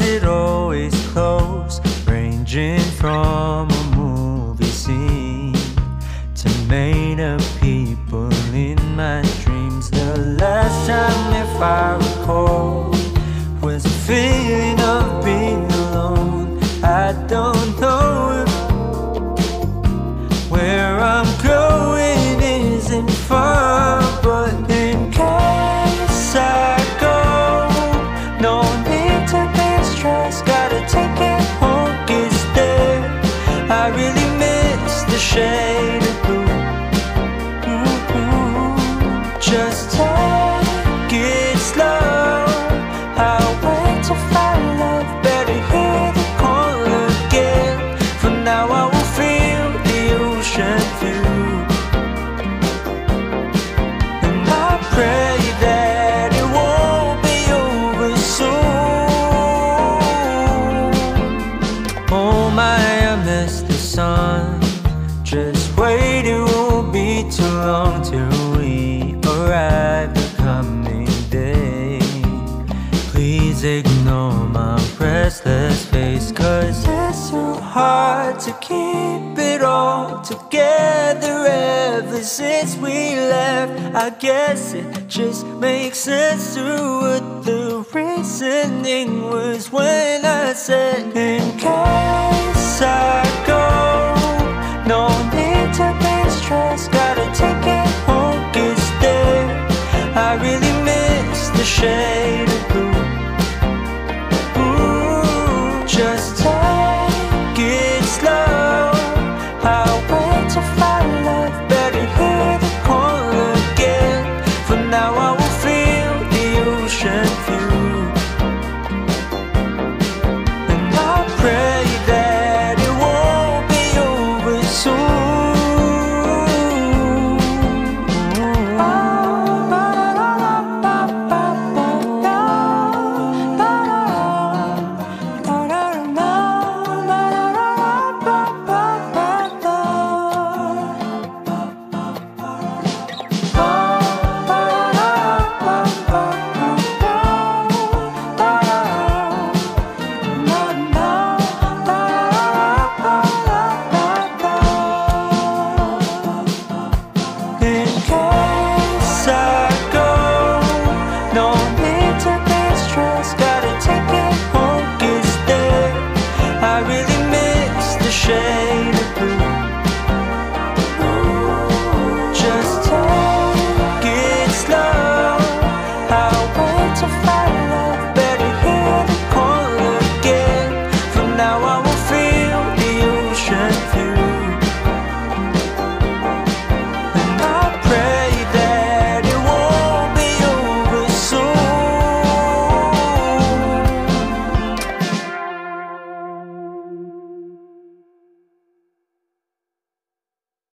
it always close, ranging from a movie scene to made up people in my dreams. The last time, if I recall, was a feeling of being alone. I don't know if where I'm going isn't far, but in case I go, no need to be stressed. Gotta take it home, it's there. I really miss the shade of blue. Just take it slow. I'll wait to find love. Better hear the call again. For now I will feel the ocean view, and I pray that it won't be over soon. Oh my, I miss the sun. Just wait, it won't be too long till we arrive the coming day. Please ignore my restless face, 'cause it's so hard to keep it all together ever since we left. I guess it just makes sense to what the reasoning was when I said, in case I go, no need to be stressed. Gotta take it home, it's there. I really miss the shade of blue. Ooh, just